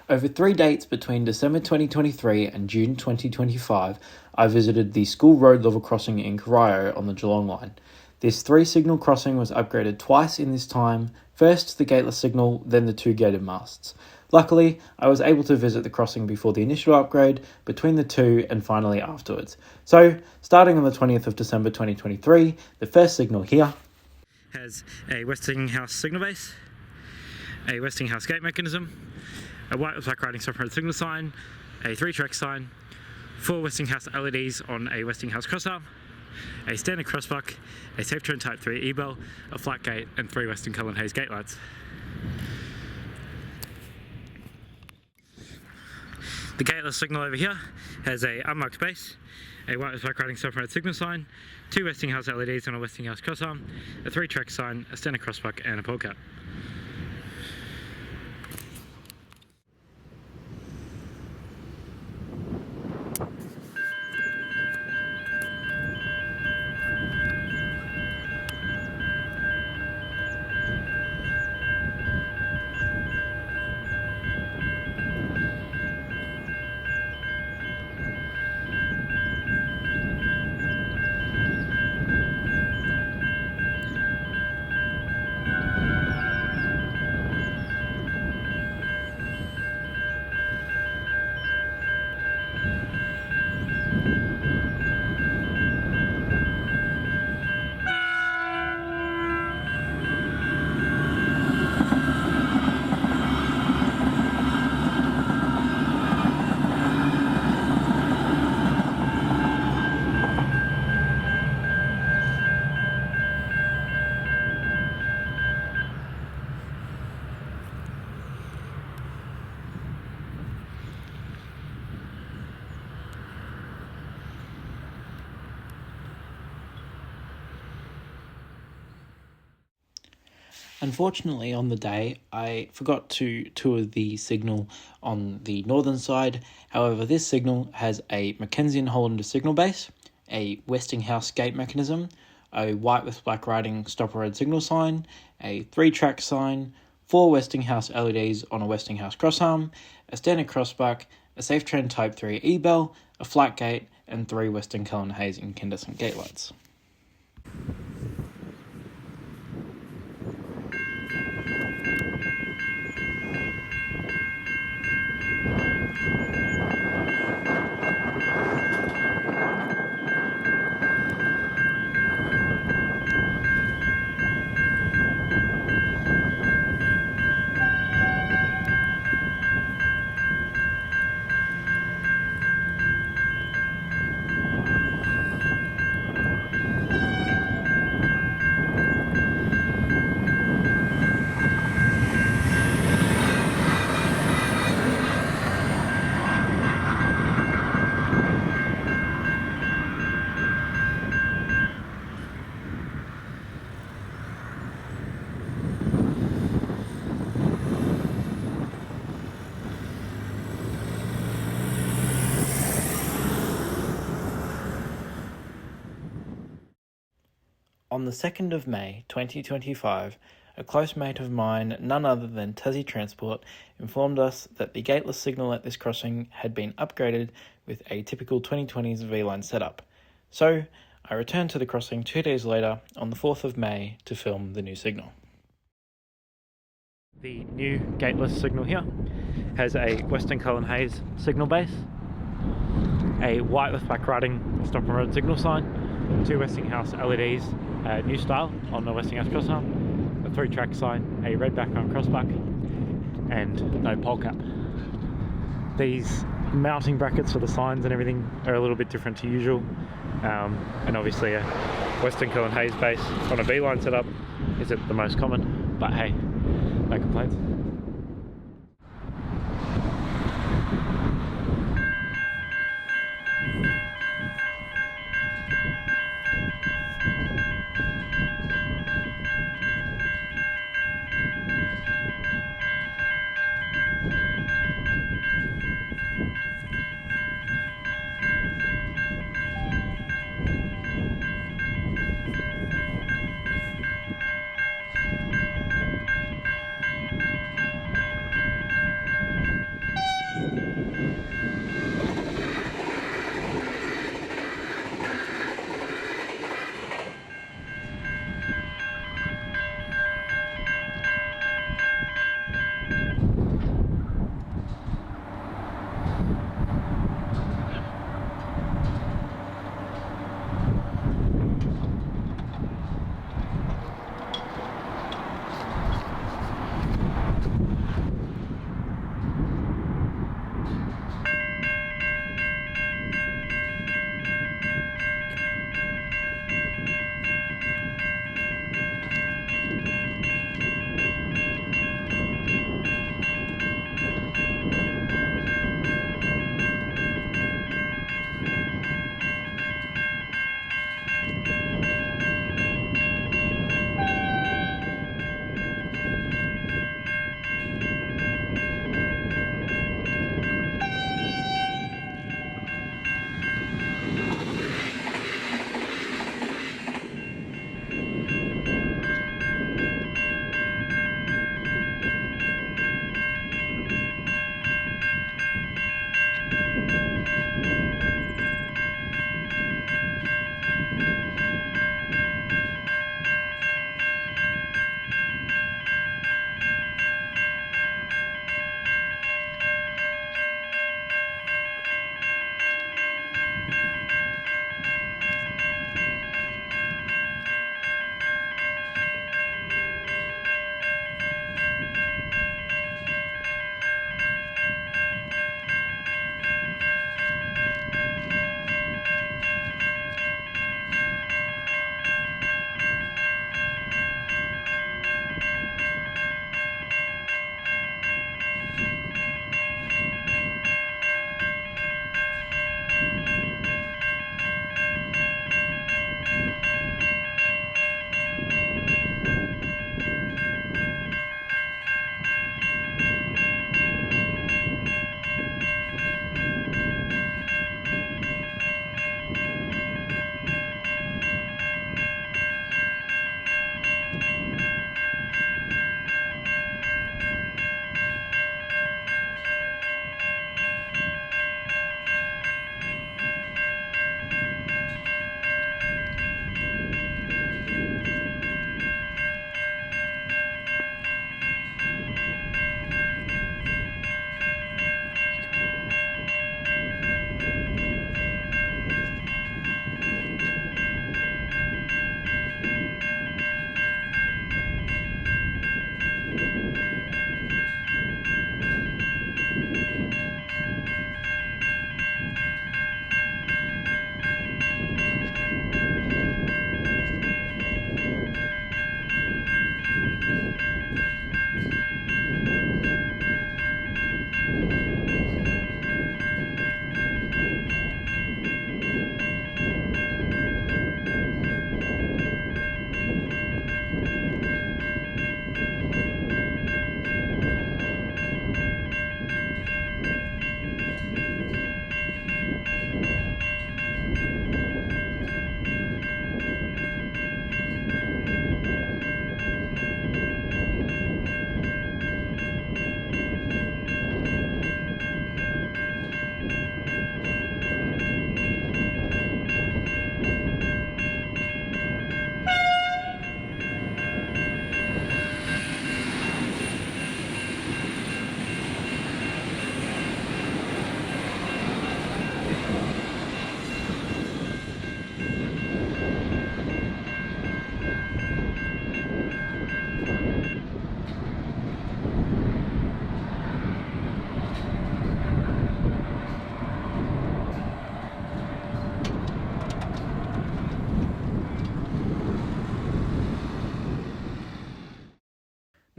Over 3 dates between December 2023 and June 2025, I visited the school road level crossing in Corio on the Geelong Line. This 3-signal crossing was upgraded twice in this time, first the gateless signal, then the 2 gated masts. Luckily, I was able to visit the crossing before the initial upgrade, between the two, and finally afterwards. So, starting on the 20th of December 2023, the first signal here has a Westinghouse signal base, a Westinghouse Gate Mechanism, a white with black writing stop red signal sign, a 3-track sign, 4 Westinghouse LEDs on a Westinghouse Crossarm, a standard crossbuck, a safe turn type 3 E-bell, a flat gate, and 3 Westinghouse Haze gate lights. The gateless signal over here has a unmarked base, a white with black writing stop red signal sign, 2 Westinghouse LEDs on a Westinghouse Crossarm, a 3-track sign, a standard crossbuck, and a pole cap. Unfortunately, on the day, I forgot to tour the signal on the northern side. However, this signal has a Mackenzie and Hollander signal base, a Westinghouse Gate Mechanism, a white with black writing stop red signal sign, a 3-track sign, 4 Westinghouse LEDs on a Westinghouse Crossarm, a standard crossbuck, a safe turn type 3 E-bell, a flat gate, and 3 Westinghouse Haze incandescent gate lights. On the 2nd of May 2025, a close mate of mine, none other than Tassie Transport, informed us that the gateless signal at this crossing had been upgraded with a typical 2020s V-line setup. So, I returned to the crossing 2 days later, on the 4th of May, to film the new signal. The new gateless signal here has a Westinghouse Haze signal base, a white with black writing stop and road signal sign, 2 Westinghouse LEDs, new style on the Westinghouse Crossarm, a 3-track sign, a red background crossbuck, and no pole cap. These mounting brackets for the signs and everything are a little bit different to usual, and obviously a Westinghouse Haze base on a V-line setup isn't the most common, but hey, no complaints.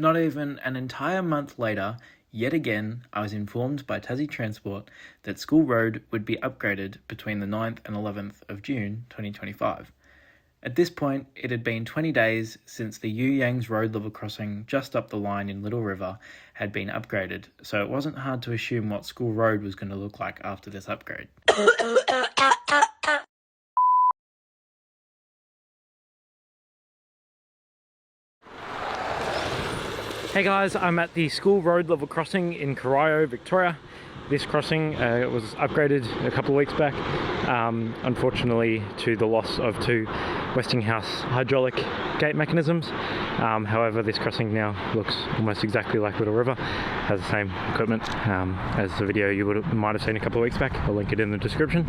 Not even an entire month later, yet again, I was informed by Tassie Transport that School Road would be upgraded between the 9th and 11th of June 2025. At this point, it had been 20 days since the You Yangs road level crossing just up the line in Little River had been upgraded, so it wasn't hard to assume what School Road was going to look like after this upgrade. Hey guys, I'm at the school road level crossing in Corio, Victoria. This crossing was upgraded a couple of weeks back, unfortunately to the loss of 2 Westinghouse hydraulic gate mechanisms. However, this crossing now looks almost exactly like Little River, has the same equipment as the video you might have seen a couple of weeks back. I'll link it in the description.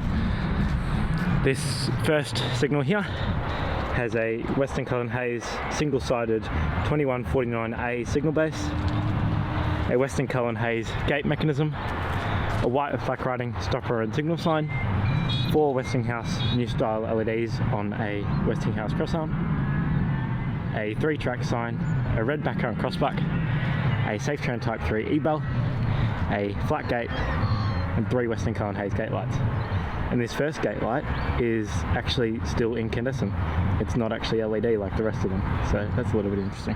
This first signal here has a Westinghouse Hayes single-sided 2149A signal base, a Westinghouse Hayes gate mechanism, a white with black writing stopper and signal sign, 4 Westinghouse new style LEDs on a Westinghouse Crossarm, a 3-track sign, a red backcurrent crossbuck, a SafeTran Type 3 e-bell, a flat gate, and 3 Westinghouse Hayes gate lights. And this first gate light is actually still incandescent. It's not actually LED like the rest of them, so that's a little bit interesting.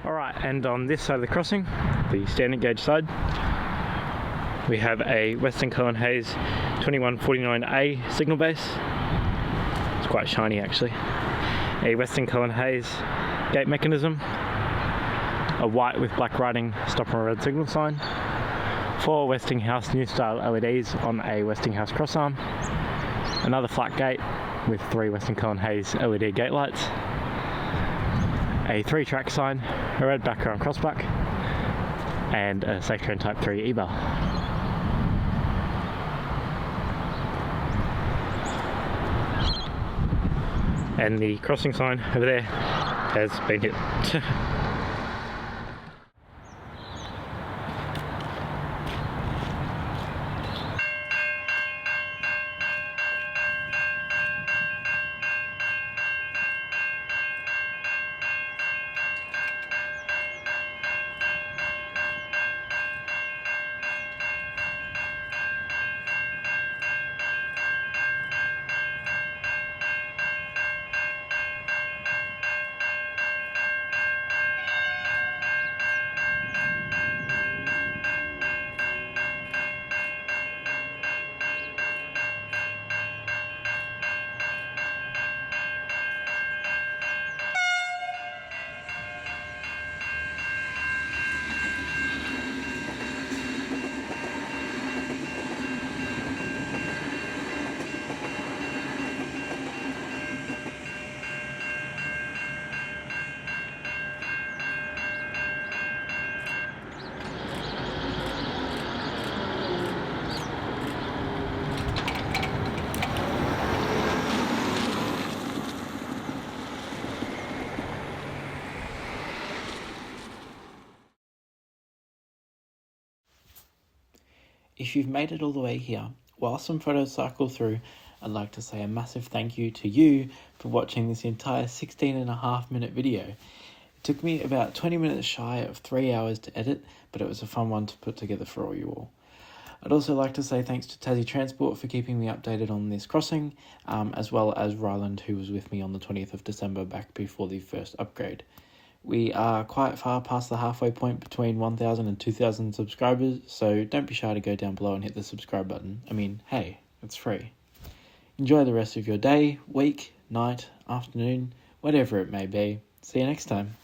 Alright, and on this side of the crossing, the standard gauge side, we have a Westinghouse Hayes 2149A signal base. It's quite shiny actually. A Westinghouse Hayes Gate Mechanism, a white with black writing stop and red signal sign, 4 Westinghouse new style LEDs on a Westinghouse Crossarm, another flat gate with 3 Westinghouse Hayes LED gate lights, a 3-track sign, a red background crossback, and a SafeTrain Type 3 e-bar. And the crossing sign over there has been hit. If you've made it all the way here, while some photos cycle through, I'd like to say a massive thank you to you for watching this entire 16.5-minute video. It took me about 20 minutes shy of 3 hours to edit, but it was a fun one to put together for all you all. I'd also like to say thanks to Tassie Transport for keeping me updated on this crossing, as well as Ryland, who was with me on the 20th of December back before the first upgrade. We are quite far past the halfway point between 1,000 and 2,000 subscribers, so don't be shy to go down below and hit the subscribe button. I mean, hey, it's free. Enjoy the rest of your day, week, night, afternoon, whatever it may be. See you next time.